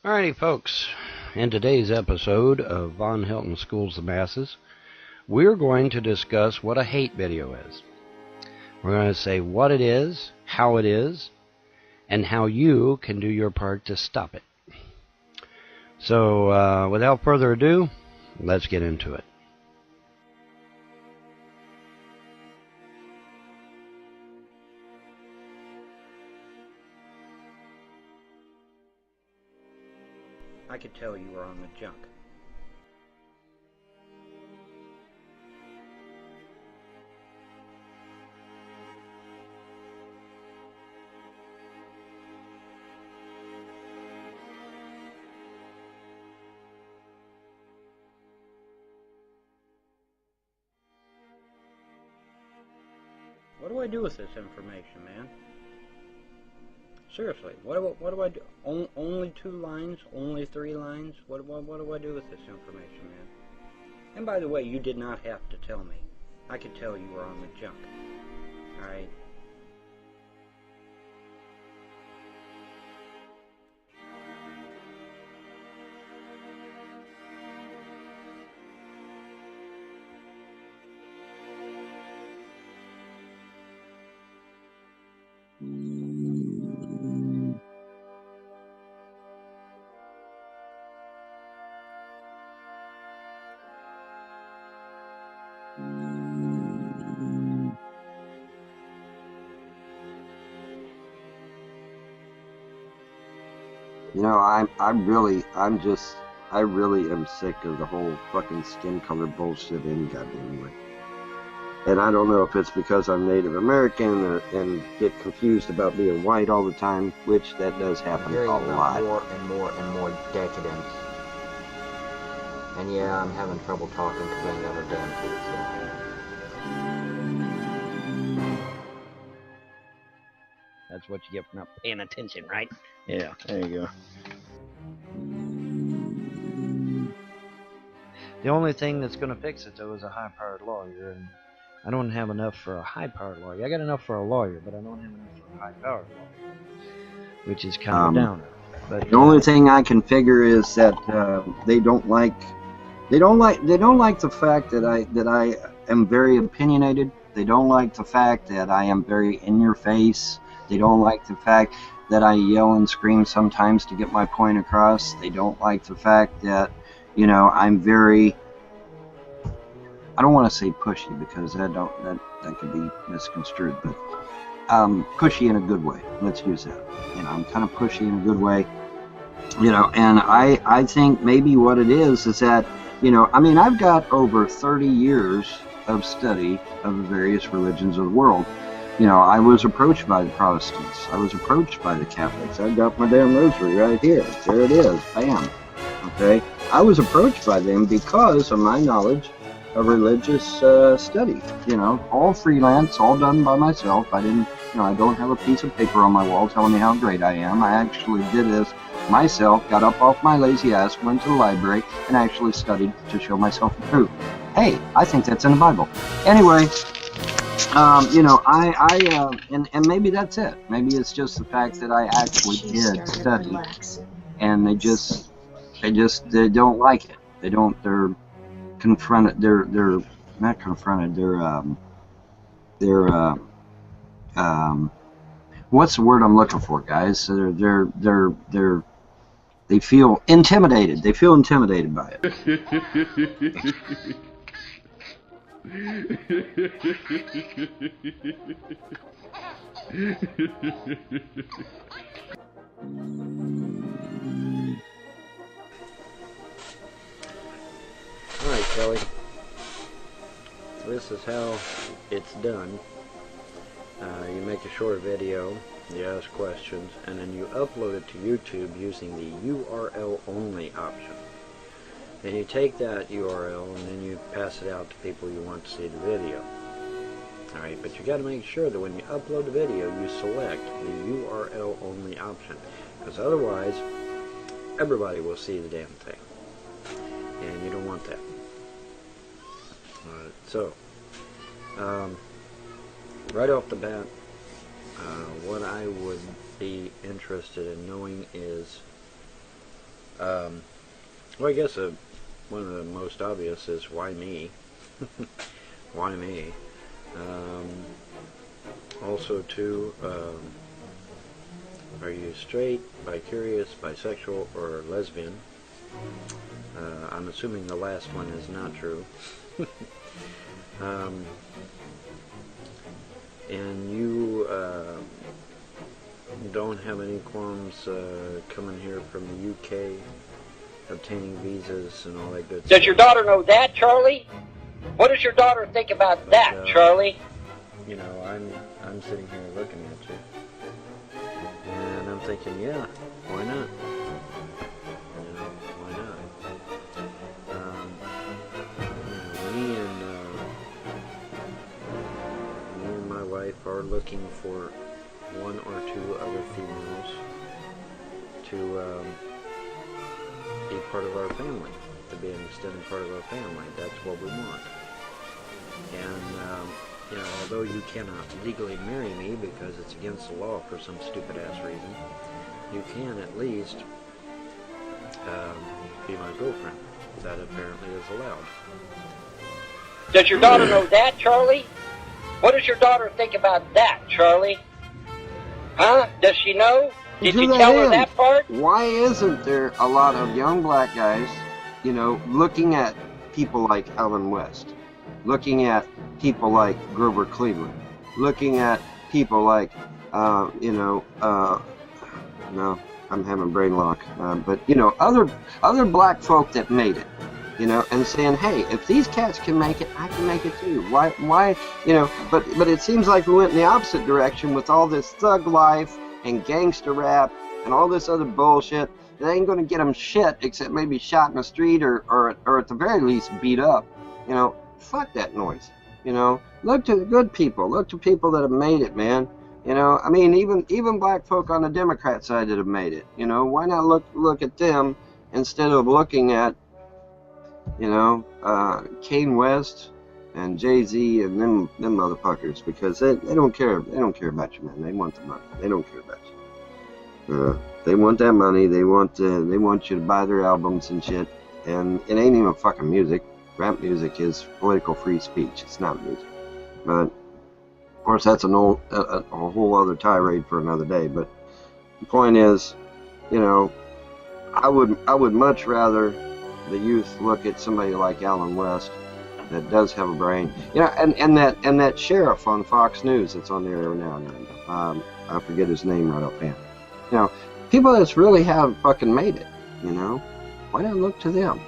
Alrighty, folks. In today's episode of Von Helton Schools the Masses, we're going to discuss what a hate video is. We're going to say what it is, and how you can do your part to stop it. So, without further ado, let's get into it. I could tell you were on the junk. What do I do with this information, man? Seriously, what do I do? Only 2 lines? Only 3 lines? What do I do with this information, man? And by the way, you did not have to tell me. I could tell you were on the junk. Alright? You know, I really am sick of the whole fucking skin color bullshit any goddamn way. And I don't know if it's because I'm Native American and get confused about being white all the time, which that does happen a lot. More and more decadence. And yeah, I'm having trouble talking because I ain't got a damn teeth. That's what you get for not paying attention, right? Yeah, there you go. The only thing that's going to fix it, though, is a high-powered lawyer, and I don't have enough for a high-powered lawyer. I got enough for a lawyer, but I don't have enough for a high-powered lawyer, which is kind of a downer. But the only thing I can figure is that they don't like the fact that I am very opinionated. They don't like the fact that I am very in your face. They don't like the fact that I yell and scream sometimes to get my point across. They don't like the fact that, you know, I'm very, I don't want to say pushy because that could be misconstrued, but pushy in a good way. Let's use that. You know, I'm kind of pushy in a good way. You know, and I think maybe what it is that, you know, I mean, I've got over 30 years of study of the various religions of the world. You know, I was approached by the Protestants. I was approached by the Catholics. I've got my damn rosary right here. There it is. Bam. Okay? I was approached by them because of my knowledge of religious study. You know, all freelance, all done by myself. I don't have a piece of paper on my wall telling me how great I am. I actually did this myself, got up off my lazy ass, went to the library, and actually studied to show myself approved. Hey, I think that's in the Bible. Anyway, you know, and maybe that's it. Maybe it's just the fact that I actually did study, and they don't like it. They're confronted. They're not confronted. They're what's the word I'm looking for, guys? They feel intimidated. They feel intimidated by it. Alright, Kelly. This is how it's done. You make a short video, you ask questions, and then you upload it to YouTube using the URL only option. Then you take that URL and then you pass it out to people you want to see the video. Alright, but you got to make sure that when you upload the video, you select the URL only option, because otherwise everybody will see the damn thing, and you don't want that. So right off the bat, what I would be interested in knowing is Well, I guess one of the most obvious is why me? Why me? Also, too, are you straight, bi-curious, bisexual, or lesbian? I'm assuming the last one is not true. And you don't have any qualms coming here from the UK, obtaining visas and all that good stuff. Does your daughter know that, Charlie? What does your daughter think about that, Charlie? You know, I'm sitting here looking at you, and I'm thinking, yeah, why not? You know, why not? Me and my wife are looking for one or two other females to be part of our family, to be an extended part of our family. That's what we want. And you know, although you cannot legally marry me because it's against the law for some stupid ass reason, you can at least be my girlfriend. That apparently is allowed. Does your daughter know that, Charlie? What does your daughter think about that, Charlie? Huh? Does she know? Did you tell her that part? Why isn't there a lot of young black guys, you know, looking at people like Alan West, looking at people like Grover Cleveland, looking at people like, no, I'm having brain lock, but, you know, other black folk that made it, you know, and saying, hey, if these cats can make it, I can make it too. Why, you know, but it seems like we went in the opposite direction with all this thug life and gangster rap and all this other bullshit. That ain't gonna get them shit except maybe shot in the street or at the very least beat up. You know, fuck that noise. You know, look to the good people. Look to people that have made it, man. You know, I mean, even black folk on the Democrat side that have made it. You know, why not look at them instead of looking at, you know, Kanye West and Jay-Z and them motherfuckers, because they don't care. They don't care about you, man. They want the money. They don't care about you. They want that money. They want you to buy their albums and shit. And it ain't even fucking music. Rap music is political free speech. It's not music. But of course, that's a whole other tirade for another day. But the point is, you know, I would much rather the youth look at somebody like Alan West that does have a brain. You know, and that sheriff on Fox News that's on there every now and then. I forget his name right offhand. You know, people that's really have fucking made it. You know, why not look to them?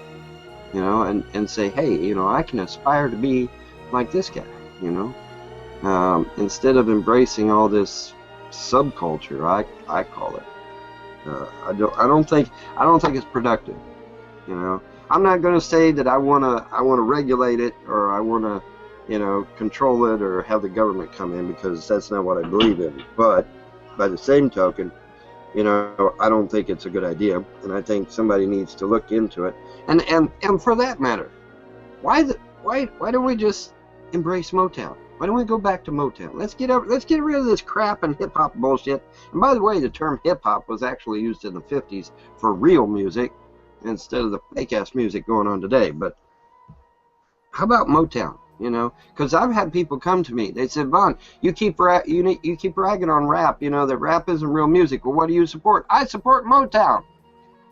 You know, and say, hey, you know, I can aspire to be like this guy. You know, instead of embracing all this subculture, I call it. I don't think it's productive. You know, I'm not going to say that I want to regulate it, or I want to, you know, control it, or have the government come in, because that's not what I believe in. But by the same token, you know, I don't think it's a good idea, and I think somebody needs to look into it. And for that matter, why don't we just embrace Motown? Why don't we go back to Motown? Let's get rid of this crap and hip hop bullshit. And by the way, the term hip hop was actually used in the 50s for real music instead of the fake ass music going on today. But how about Motown? You know, because I've had people come to me. They said, Vaughn, you keep ragging on rap. You know that rap isn't real music. Well, what do you support? I support Motown.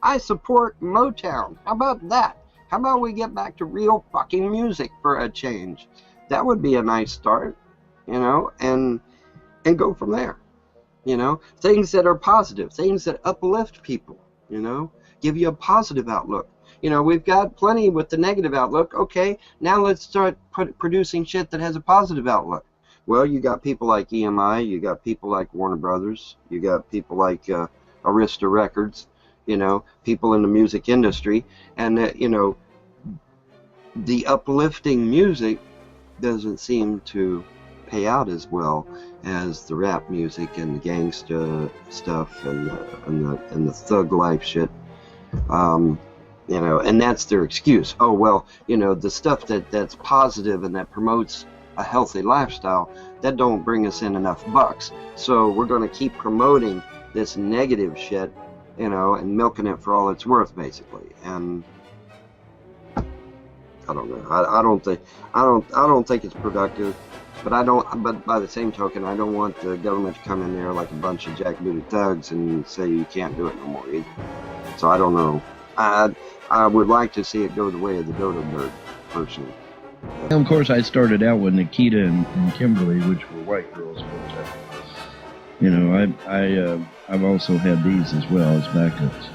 I support Motown. How about that? How about we get back to real fucking music for a change? That would be a nice start, you know, and go from there. You know, things that are positive, things that uplift people, you know, give you a positive outlook. You know, we've got plenty with the negative outlook. Okay, now let's start producing shit that has a positive outlook. Well, you got people like EMI, you got people like Warner Brothers, you got people like Arista Records, you know, people in the music industry, and you know, the uplifting music doesn't seem to pay out as well as the rap music and the gangsta stuff and the thug life shit. You know, and that's their excuse. Oh, well, you know, the stuff that's positive and that promotes a healthy lifestyle, that don't bring us in enough bucks. So we're going to keep promoting this negative shit you know, and milking it for all it's worth, basically. And I don't know. I don't think it's productive. But by the same token, I don't want the government to come in there like a bunch of jackbooted thugs and say you can't do it no more either. So I don't know. I would like to see it go the way of the dodo bird, personally. And of course, I started out with Nikita and Kimberly, which were white girls, but you know, I've also had these as well as backups,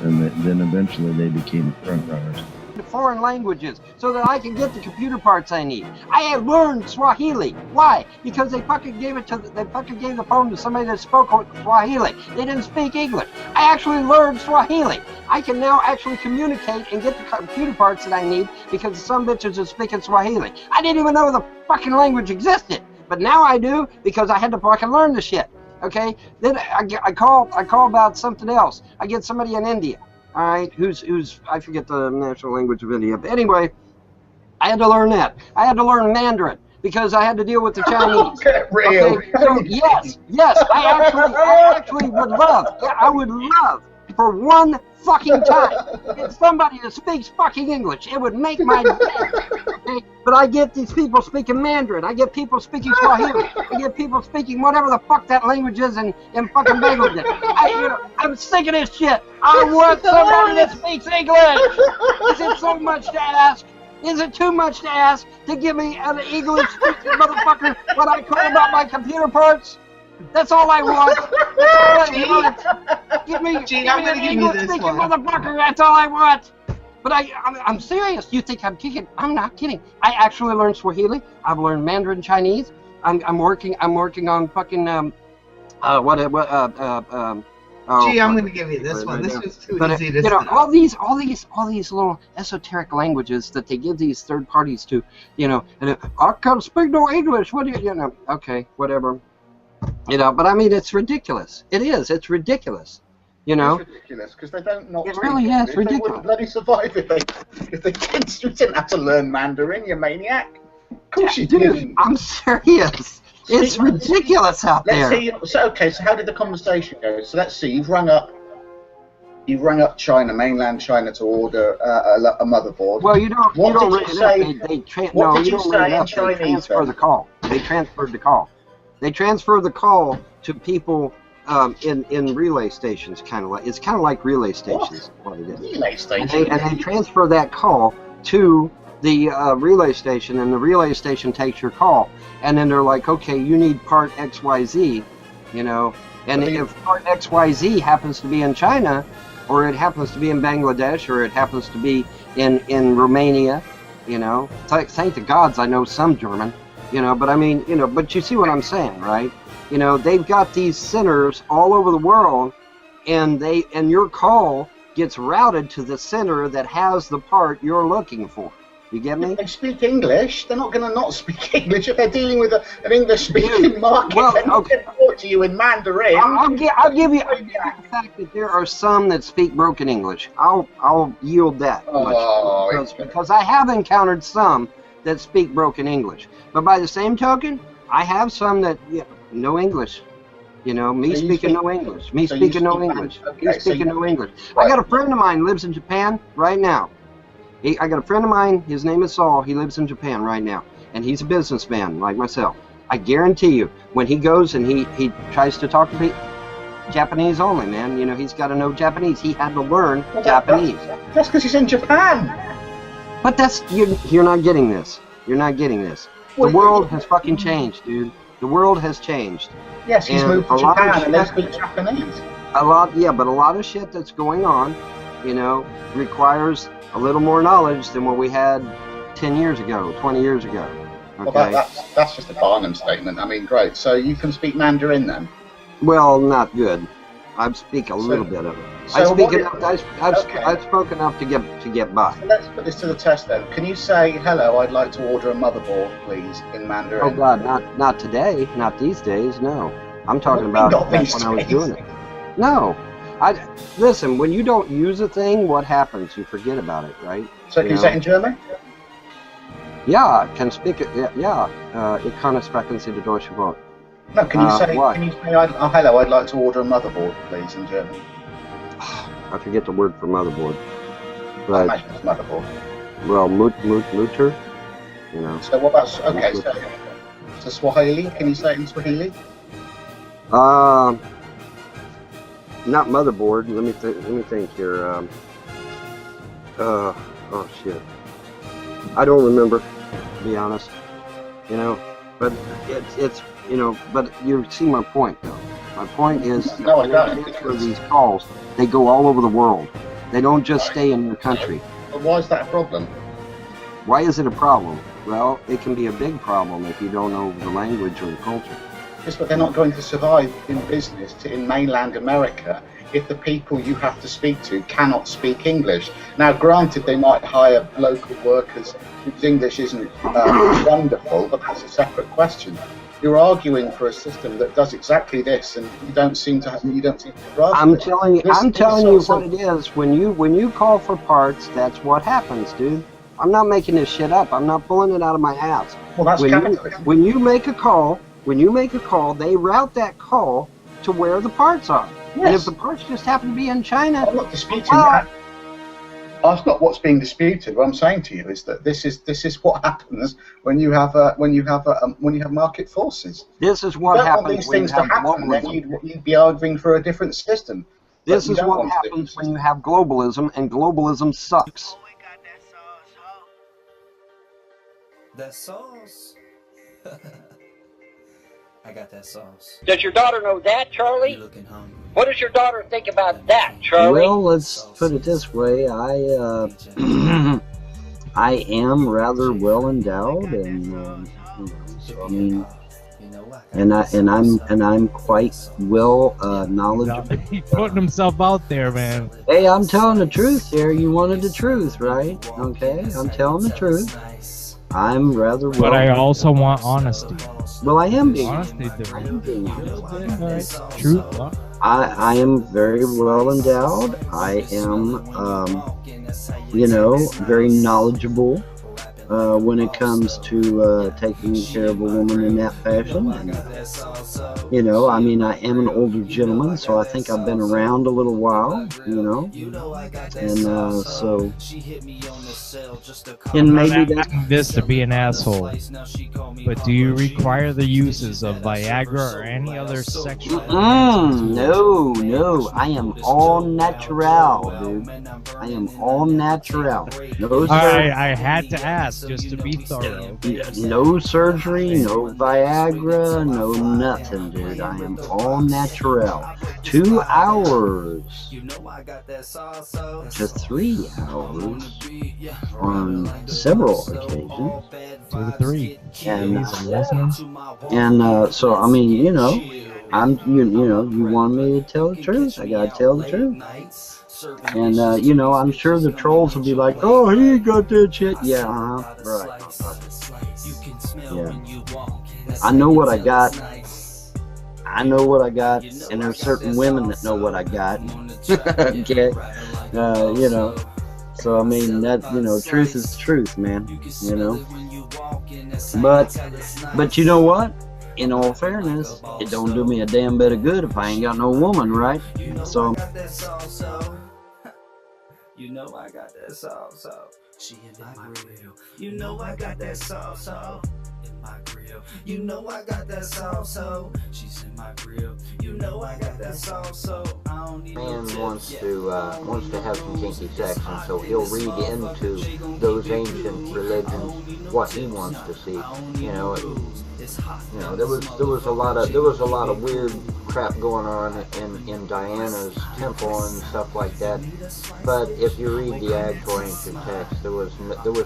and then eventually they became front runners. Foreign languages so that I can get the computer parts I need. I have learned Swahili. Why? Because they fucking gave the phone to somebody that spoke Swahili. They didn't speak English. I actually learned Swahili. I can now actually communicate and get the computer parts that I need because some bitches are speaking Swahili. I didn't even know the fucking language existed, but now I do because I had to fucking learn the shit. Okay? Then I call about something else. I get somebody in India. All right, who's I forget the national language of India, but anyway, I had to learn that. I had to learn Mandarin because I had to deal with the Chinese. Get real. Okay, so yes, I actually would love. Yeah, I would love for one fucking time get somebody that speaks fucking English. It would make my day. Okay? But I get these people speaking Mandarin. I get people speaking Swahili. I get people speaking whatever the fuck that language is in fucking Bangladesh. I'm sick of this shit. I want somebody that speaks English. Is it so much to ask? Is it too much to ask to give me an English-speaking motherfucker what I call about my computer parts? That's all I want. That's all I want. Give me an English-speaking motherfucker. That's all I want. But I'm serious. You think I'm kidding? I'm not kidding. I actually learned Swahili. I've learned Mandarin Chinese. I'm working on fucking I'm going to give you this one. This was too easy to stop. all these little esoteric languages that they give these third parties to, and I can't speak no English. What do you, okay, whatever. But I mean, it's ridiculous. It is. It's ridiculous. It's ridiculous because they don't not. It really is ridiculous. They wouldn't bloody survive if they didn't have to learn Mandarin. You maniac. Of course you didn't. I'm serious. It's ridiculous out there. Let's see. So how did the conversation go? So let's see. You've rung up China, mainland China, to order a motherboard. Well, you don't. What you don't did you say? They transfer the call. They transferred the call. They transfer the call to people in relay stations, it's kind of like relay stations. What it is. Relay stations. And they transfer that call to the relay station, and the relay station takes your call, and then they're like, okay, you need part XYZ, and if part XYZ happens to be in China, or it happens to be in Bangladesh, or it happens to be in Romania, thank the gods I know some German. But I mean, but you see what I'm saying, right? They've got these centers all over the world, and your call gets routed to the center that has the part you're looking for. You get me? If they speak English, they're not going to not speak English if they're dealing with an English-speaking market. Well, they're not going to talk to you in Mandarin. I'll give you the fact that there are some that speak broken English. I'll yield that much because I have encountered some that speak broken English. But by the same token, I have some that no English. Me speaking no English. Me speaking no English. Me speaking no English. I got a friend of mine who lives in Japan right now. I got a friend of mine, his name is Saul, he lives in Japan right now, and he's a businessman like myself. I guarantee you, when he goes and he tries to talk to people, Japanese only, man, he's got to know Japanese. He had to learn Japanese. That's because he's in Japan. But you're not getting this. You're not getting this. The world has fucking changed, dude. The world has changed. Yes, he's moved to Japan and they speak Japanese. But a lot of shit that's going on, requires a little more knowledge than what we had 10 years ago, 20 years ago. Okay? Well, that's just a Barnum statement. I mean, great. So you can speak Mandarin then? Well, not good. I speak a little bit of it. I've spoken enough to get by. So let's put this to the test then. Can you say, hello, I'd like to order a motherboard, please, in Mandarin? Oh, God, not today. Not these days, no. I'm talking about when I was doing it. No. Listen, when you don't use a thing, what happens? You forget about it, right? So can you say it in German? Ja, kann speak it. Ja, ich kann sprechen Sie Deutsch Wort. No, can you say, hello, I'd like to order a motherboard, please, in German? I forget the word for motherboard. I But, imagine it's motherboard. well, mutter, you know. So what about, okay, so Swahili, can you say it in Swahili? Not motherboard. Let me think here. Oh shit. I don't remember, to be honest. You know, but it's you know, but you see my point though. My point is, No, I don't. for these calls, they go all over the world. They don't just stay in your country. But why is that a problem? Why is it a problem? Well, it can be a big problem if you don't know the language or the culture. Yes, but they're not going to survive in business in mainland America if the people you have to speak to cannot speak English. Now, granted, they might hire local workers whose English isn't wonderful, but that's a separate question. You're arguing for a system that does exactly this, and you don't seem to grasp I'm it. telling you what it is. When you call for parts, that's what happens, dude. I'm not making this shit up. I'm not pulling it out of my ass. Well, that's capitalism. When you make a call, they route that call to where the parts are. Yes. And if the parts just happen to be in China, I'm not disputing that. That's not what's being disputed. What I'm saying to you is that this is what happens when you have market forces. this is You what don't want happens these when you things to have happen, then globalism. you'd be arguing for a different system. This But you is don't what want a different happens when system. you have globalism, and globalism sucks. That sauce. I got that sauce. Does your daughter know that, You Charlie? looking hungry? What does your daughter think about that, Charlie? Well, let's put it this way. I am rather well endowed, and you know, so I mean, and I'm quite well knowledgeable. He's putting himself out there, man. Hey, I'm telling the truth here. You wanted the truth, right? Okay, I'm telling the truth. I'm rather well. But I also want honesty. Well, I am being. Honesty, I am being honest. alright. Truth. I am very well endowed. I am, you know, very knowledgeable when it comes to taking care of a woman in that fashion. And, you know, I mean, I am an older gentleman, so I think I've been around a little while, you know, and so, and maybe that's this to be an asshole. But do you require the uses of Viagra or any other sexual? no. I am all natural, dude. I am all natural. No surgery. I had to ask just to be thorough. No surgery, no Viagra, no nothing, dude. I am all natural. 2 hours to 3 hours on several occasions. 2 to 3. And so I mean, you know, you know, you want me to tell the truth, I gotta tell the truth. And you know, I'm sure the trolls will be like, oh, he ain't got that shit. Yeah, right. Yeah. I know what I got. I know what I got, and there's certain women that know what I got. Okay, you know. So I mean, that, you know, truth is truth, man. You know. But you know what? In all fairness, it don't do me a damn bit of good if I ain't got no woman, right? So. You know I got that sauce, she in my grill. You know I got that sauce, in my grill. You know I got that sauce, she's in my grill. You know I got that sauce, I don't need no Man wants to have some kinky sex, and so he'll read into those ancient religions what he wants to see. You know, there was a lot of weird crap going on in Diana's temple and stuff like that. But if you read the actual ancient text, there was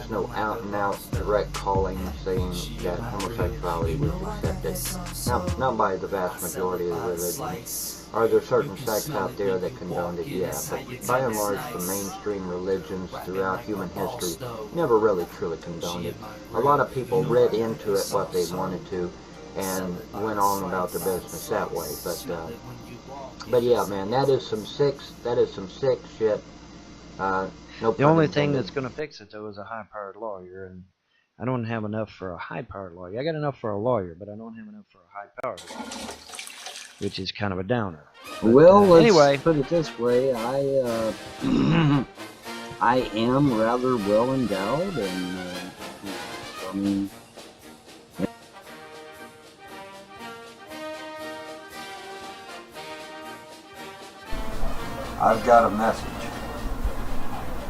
no out and out direct calling saying that homosexuality was accepted. Not by the vast majority of the religions. Are there certain sects out there that condoned it? Yeah, but by and large, the mainstream religions throughout human history never really truly condoned it. A lot of people read into it what they wanted to, and went on about their business that way. But yeah, man, that is some sick shit. The only thing that's going to fix it, though, is a high-powered lawyer, and I don't have enough for a high-powered lawyer. I got enough for a lawyer, but I don't have enough for a high-powered lawyer. which is kind of a downer. But, well, let's anyway, put it this way. I am rather well endowed, and I mean, I've got a message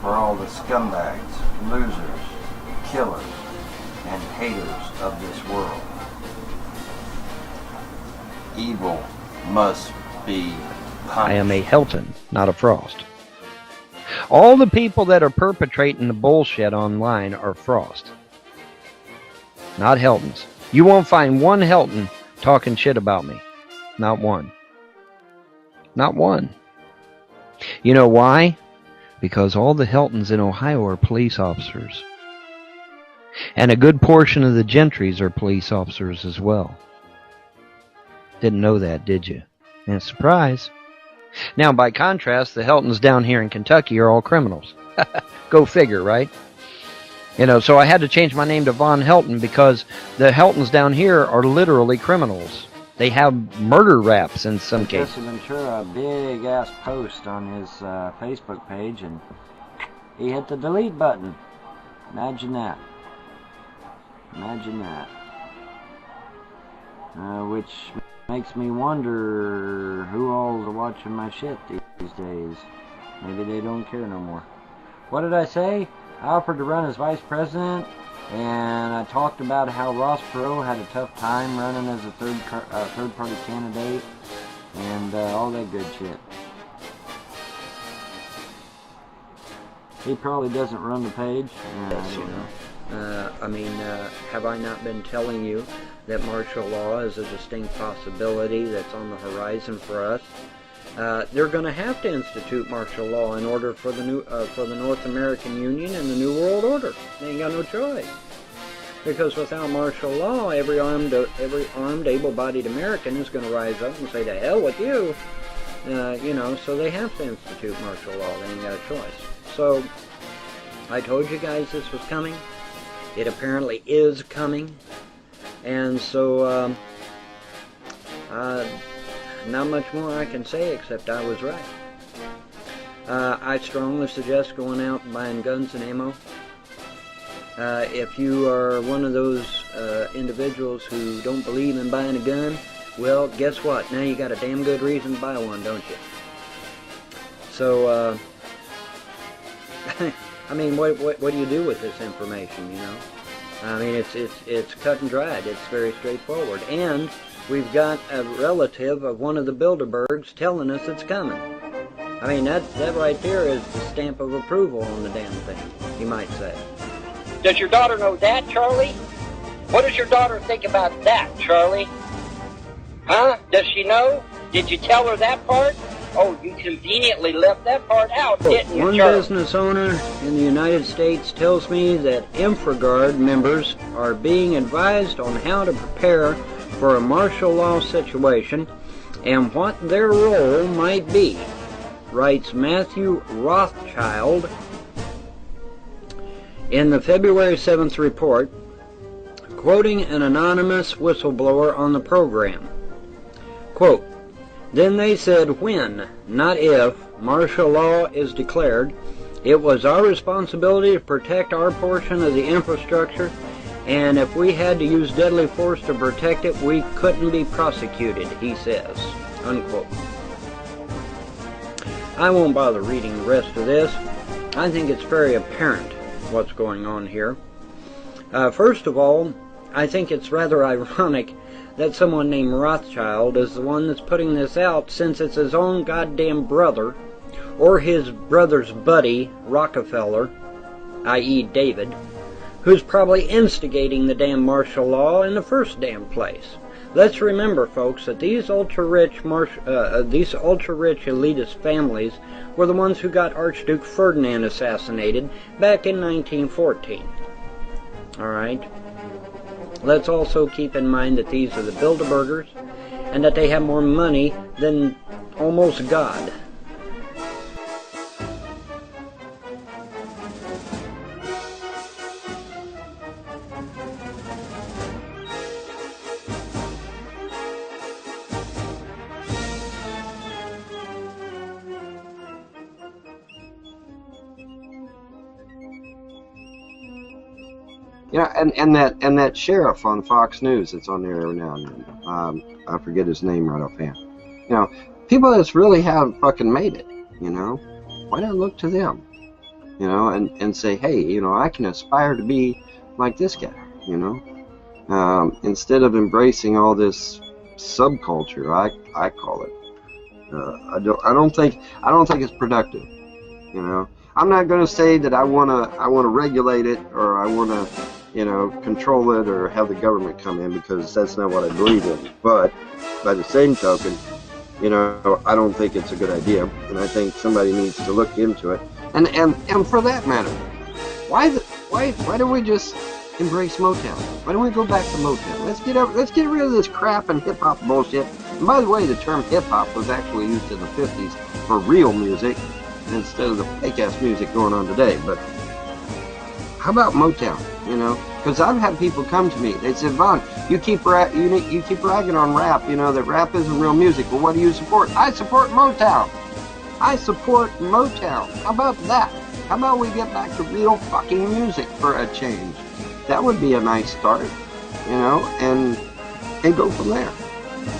for all the scumbags, losers, killers, and haters of this world. Evil must be punished. I am a Helton, not a Frost. All the people that are perpetrating the bullshit online are Frost, not Heltons. You won't find one Helton talking shit about me. Not one. Not one. You know why? Because all the Heltons in Ohio are police officers. And a good portion of the Gentrys are police officers as well. Didn't know that, did you? And surprise. Now, by contrast, the Heltons down here in Kentucky are all criminals. Go figure, right? You know, so I had to change my name to Von Helton because the Heltons down here are literally criminals. They have murder raps in some cases. Jesse Ventura, a big ass post on his Facebook page, and he hit the delete button. Imagine that. Imagine that. Which makes me wonder who all is watching my shit these days. Maybe they don't care no more. What did I say? I offered to run as vice president, and I talked about how Ross Perot had a tough time running as a third-party candidate, and all that good shit. He probably doesn't run the page. You know. Have I not been telling you that martial law is a distinct possibility that's on the horizon for us? They're going to have to institute martial law in order for the North American Union and the New World Order. They ain't got no choice. Because without martial law, every armed, able-bodied American is going to rise up and say, "To hell with you." You know, so they have to institute martial law. They ain't got a choice. So I told you guys this was coming. It apparently is coming. And so, not much more I can say except I was right. I strongly suggest going out and buying guns and ammo. If you are one of those individuals who don't believe in buying a gun, well, guess what? Now you got a damn good reason to buy one, don't you? So, I mean, what do you do with this information, you know? I mean, it's cut and dried. It's very straightforward. And we've got a relative of one of the Bilderbergs telling us it's coming. I mean, that right there is the stamp of approval on the damn thing, you might say. Does your daughter know that, Charlie? What does your daughter think about that, Charlie? Huh? Does she know? Did you tell her that part? Oh, you conveniently left that part out, didn't you, One Charlie? business owner in the United States tells me that InfraGard members are being advised on how to prepare for a martial law situation and what their role might be, writes Matthew Rothschild in the February 7th report, quoting an anonymous whistleblower on the program. Quote, "Then they said when, not if, martial law is declared, it was our responsibility to protect our portion of the infrastructure, and if we had to use deadly force to protect it, we couldn't be prosecuted," he says, unquote. I won't bother reading the rest of this. I think it's very apparent what's going on here. First of all, I think it's rather ironic that someone named Rothschild is the one that's putting this out, since it's his own goddamn brother, or his brother's buddy, Rockefeller, i.e. David, who's probably instigating the damn martial law in the first damn place. Let's remember, folks, that these ultra-rich elitist families were the ones who got Archduke Ferdinand assassinated back in 1914. Alright? Let's also keep in mind that these are the Bilderbergers, and that they have more money than almost God. You know, and that sheriff on Fox News that's on there every now and then. I forget his name right offhand. You know, people that really have fucking made it. You know, why not look to them? You know, and say, hey, you know, I can aspire to be like this guy. You know, instead of embracing all this subculture, I call it. I don't think it's productive. You know, I'm not going to say that I wanna regulate it, or I wanna, you know, control it, or have the government come in, because that's not what I believe in. But by the same token, you know, I don't think it's a good idea, and I think somebody needs to look into it. And for that matter, why don't we just embrace Motown? Why don't we go back to Motown? Let's get rid of this crap and hip hop bullshit. And by the way, the term hip hop was actually used in the 50s for real music instead of the fake ass music going on today. But how about Motown? You know, because I've had people come to me. They said, Vaughn, you keep ragging on rap. You know that rap isn't real music. Well, what do you support? I support Motown. I support Motown. How about that? How about we get back to real fucking music for a change? That would be a nice start, you know, and go from there.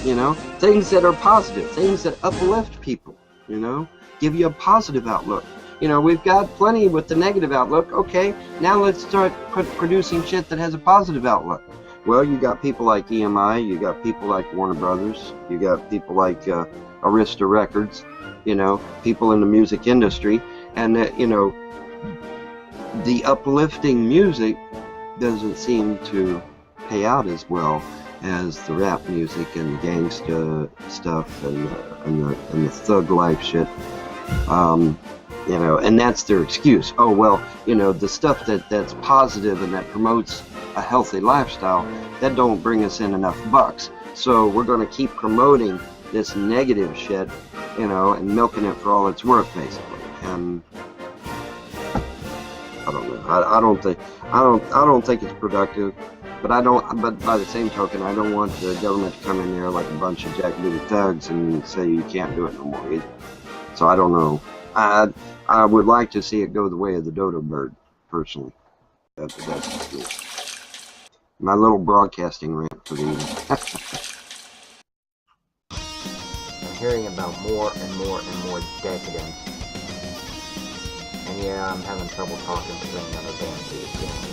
You know, things that are positive, things that uplift people, you know, give you a positive outlook. You know, we've got plenty with the negative outlook. Okay, now let's start producing shit that has a positive outlook. Well, you got people like EMI, you got people like Warner Brothers, you got people like Arista Records, you know, people in the music industry, and you know, the uplifting music doesn't seem to pay out as well as the rap music and the gangsta stuff and the thug life shit. You know, and that's their excuse. Oh, well, you know, the stuff that's positive and that promotes a healthy lifestyle, that don't bring us in enough bucks. So we're going to keep promoting this negative shit, you know, and milking it for all it's worth, basically. And I don't know. I don't think it's productive. But But by the same token, I don't want the government to come in there like a bunch of jackbooted thugs and say you can't do it no more either. So I don't know. I would like to see it go the way of the dodo bird, personally. That's cool. My little broadcasting rant for the evening. I'm hearing about more and more and more decadence. And yeah, I'm having trouble talking between another band again.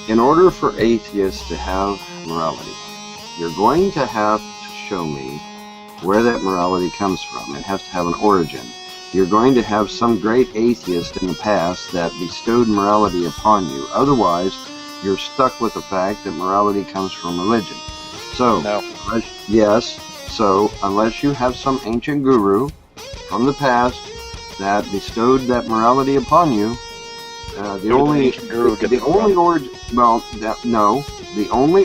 In order for atheists to have morality, you're going to have to show me where that morality comes from. It has to have an origin. You're going to have some great atheist in the past that bestowed morality upon you. Otherwise, you're stuck with the fact that morality comes from religion. So, no. Unless you have some ancient guru from the past that bestowed that morality upon you, the only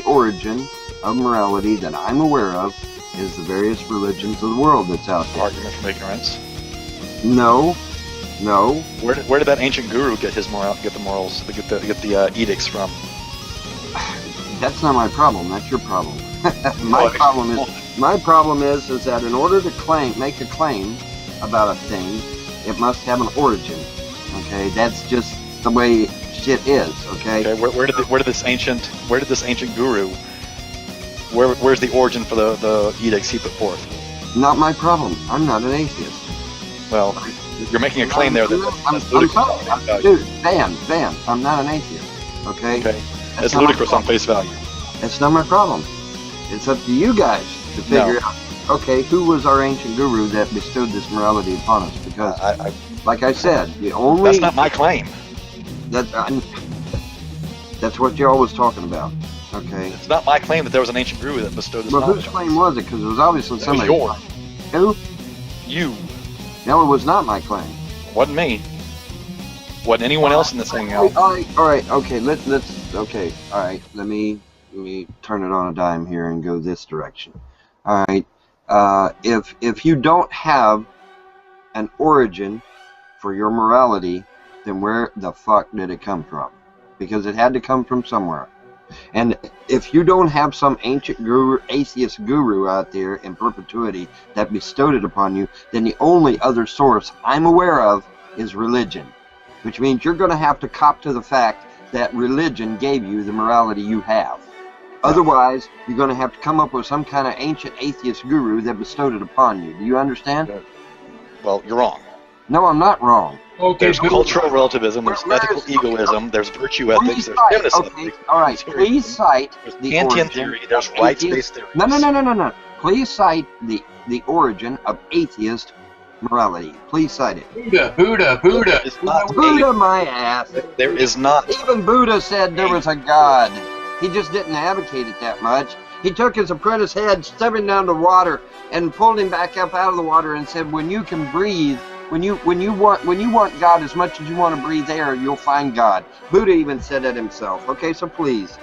origin of morality that I'm aware of is the various religions of the world that's out there. Argument from ignorance? No. Where did that ancient guru get his get the edicts from? That's not my problem. That's your problem. My problem is that in order to make a claim about a thing, it must have an origin. Okay, that's just the way shit is. Okay. Okay. Where did this ancient guru? Where's the origin for the edicts he put forth? Not my problem. I'm not an atheist. Well, you're making a claim there that I'm sorry, dude. Van, I'm not an atheist. Okay. Okay. It's ludicrous on face value. That's not my problem. It's up to you guys to figure out. Okay, who was our ancient guru that bestowed this morality upon us? Because, like I said, the only... That's not my claim. That's what you're always talking about. Okay. It's not my claim that there was an ancient guru that bestowed this knowledge. Well, whose claim was it? Because it was obviously somebody. It was yours. Who? You. No, it was not my claim. Wasn't me. Wasn't anyone else in this hangout. All right. Okay. Let's. Okay. All right. Let me turn it on a dime here and go this direction. All right. If you don't have an origin for your morality, then where the fuck did it come from? Because it had to come from somewhere. And if you don't have some ancient guru, atheist guru out there in perpetuity that bestowed it upon you, then the only other source I'm aware of is religion. Which means you're going to have to cop to the fact that religion gave you the morality you have. Otherwise, you're going to have to come up with some kind of ancient atheist guru that bestowed it upon you. Do you understand? Well, you're wrong. No, I'm not wrong. Okay, there's cultural relativism, there's ethical egoism, there's virtue ethics, there's feminist ethics. All right, please cite the Kantian origin. theory, there's rights-based theories. No. Please cite the origin of atheist morality. Please cite it. Buddha. Buddha, my ass. There is not. Even Buddha said there was a God. He just didn't advocate it that much. He took his apprentice head, stepped him down to water, and pulled him back up out of the water and said, when you can breathe, when you want God as much as you want to breathe air, you'll find God. Buddha even said that himself. Okay, so please.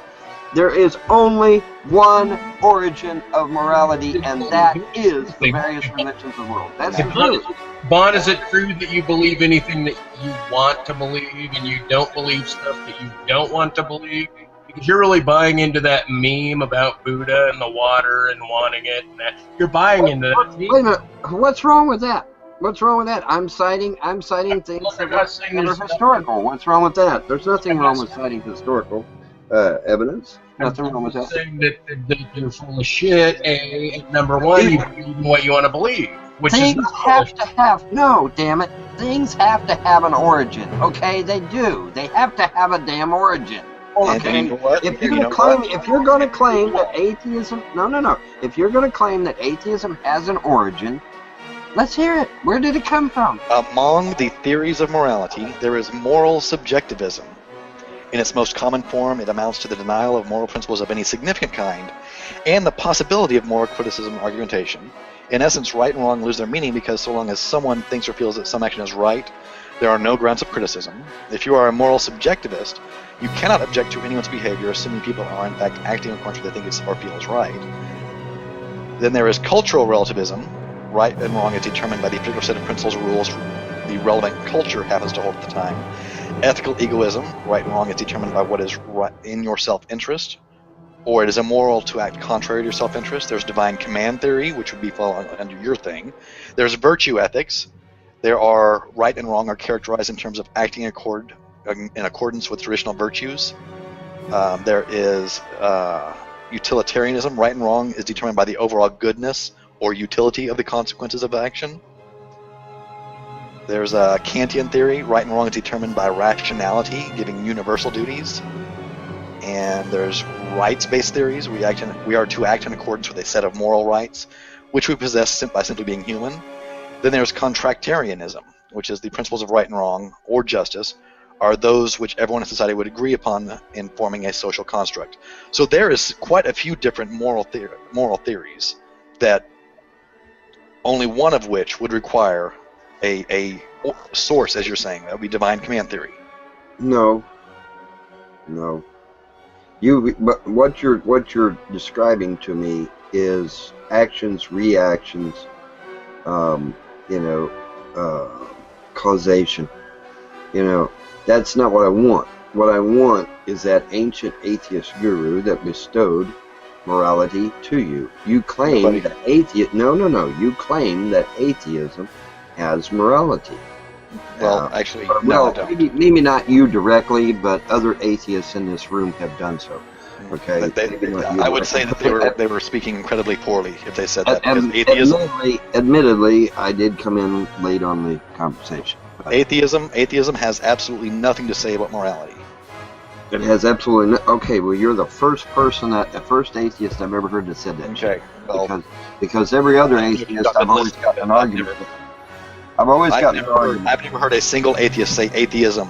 There is only one origin of morality, and that is the various religions of the world. That's the truth. Bon, is it true that you believe anything that you want to believe and you don't believe stuff that you don't want to believe? Because you're really buying into that meme about Buddha and the water and wanting it. And that. You're buying into that. Wait a minute. What's wrong with that? What's wrong with that? I'm citing things that are historical. What's wrong with that? There's nothing wrong with citing historical evidence. Nothing wrong with that. Saying that you're full of shit. And number one, you believe in what you want to believe. Which things is have to have, no, damn it. Things have to have an origin. Okay, they do. They have to have a damn origin. Okay. If you're going to claim that atheism, no. If you're going to claim that atheism has an origin, let's hear it. Where did it come from? Among the theories of morality, there is moral subjectivism. In its most common form, it amounts to the denial of moral principles of any significant kind, and the possibility of moral criticism and argumentation. In essence, right and wrong lose their meaning because so long as someone thinks or feels that some action is right, there are no grounds of criticism. If you are a moral subjectivist, you cannot object to anyone's behavior, assuming people are in fact acting according to what they think is or feel is right. Then there is cultural relativism. Right and wrong is determined by the particular set of principles or rules the relevant culture happens to hold at the time. Ethical egoism. Right and wrong is determined by what is right in your self-interest, or it is immoral to act contrary to your self-interest. There's divine command theory, which would be falling under your thing. There's virtue ethics. There are right and wrong are characterized in terms of acting in accordance with traditional virtues. There is utilitarianism. Right and wrong is determined by the overall goodness or utility of the consequences of action. There's a Kantian theory. Right and wrong is determined by rationality, giving universal duties. And there's rights-based theories. We are to act in accordance with a set of moral rights, which we possess by simply being human. Then there's contractarianism, which is the principles of right and wrong, or justice, are those which everyone in society would agree upon in forming a social construct. So there is quite a few different moral theories, that only one of which would require a source, as you're saying. That would be divine command theory. No. But what you're describing to me is actions, reactions, causation. That's not what I want. What I want is that ancient atheist guru that bestowed morality to you. You claim that You claim that atheism has morality. Well, actually, no, well, I don't. maybe not you directly, but other atheists in this room have done so. Okay, I would say that they were speaking incredibly poorly if they said that, because atheism. Admittedly, I did come in late on the conversation. Atheism has absolutely nothing to say about morality. It has absolutely no. Okay, well, you're the first atheist I've ever heard that said that. Okay, well, because every other atheist I've always got an argument. I've never heard a single atheist say atheism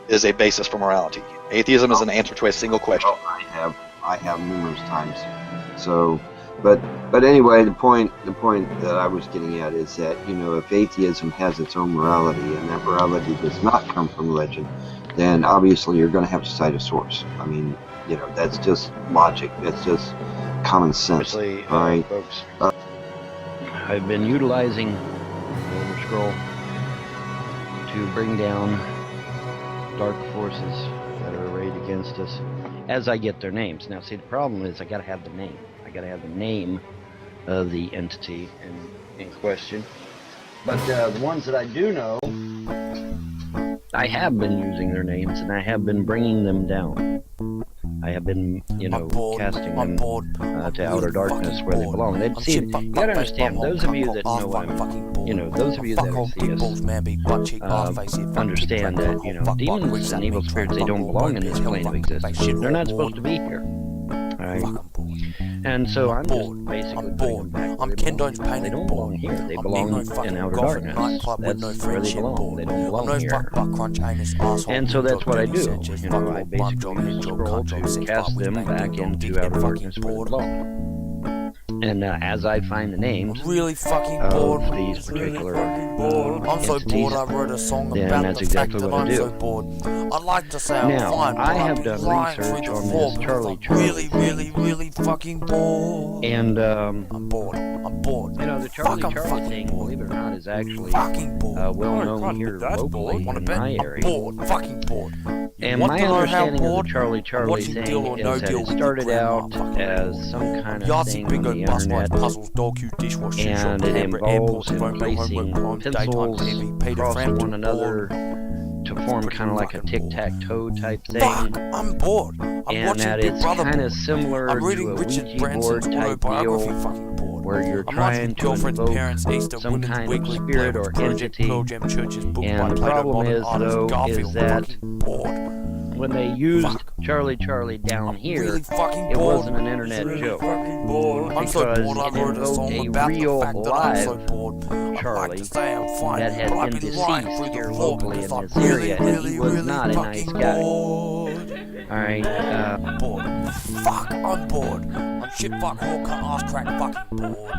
is a basis for morality. Atheism is an answer to a single question. I have numerous times. So, but anyway, the point that I was getting at is that, you know, if atheism has its own morality and that morality does not come from religion, then obviously you're going to have to cite a source. I mean, you know, that's just logic. That's just common sense. All right, folks. I've been utilizing the Elder Scroll to bring down dark forces that are arrayed against us as I get their names. Now, see, the problem is I got to have the name. I got to have the name of the entity in question. But the ones that I do know, I have been using their names and I have been bringing them down. I have been, you know, casting them to outer darkness where they belong. See, you gotta understand, those of you that know I'm, you know, those of you that are theists, understand that, you know, demons and evil spirits, they don't belong in this plane of existence. They're not supposed to be here. Alright? And so I'm just basically putting them back where they belong. They don't belong here. They belong in outer darkness. That's where they belong. They don't belong here. And so that's what I do. You know, I basically use the scroll to cast them back into outer darkness where they belong. And as I find the names of these particular entities, then that's exactly what I do. Now, I have done research on this Charlie really fucking bored. And I'm bored. You know, the Charlie thing, believe it or not, is actually well known here locally in my area. Fucking bored. And my understanding of the Charlie thing is that it started out as some kind of thing on the internet, and it involves placing pencils across one another to form kind of like a tic-tac-toe type thing. I'm bored. And that it's kind of similar to a Ouija board type deal, where you're trying to invoke some kind of spirit or entity. And the problem is, though, is that when they used Charlie down here, it wasn't an internet joke, because it invoked a real live Charlie that had been deceased here locally in this area, and he was not a nice guy. Alright, I'm bored. I'm shit, fuck, whore, cunt, ass, crack, fucking bored.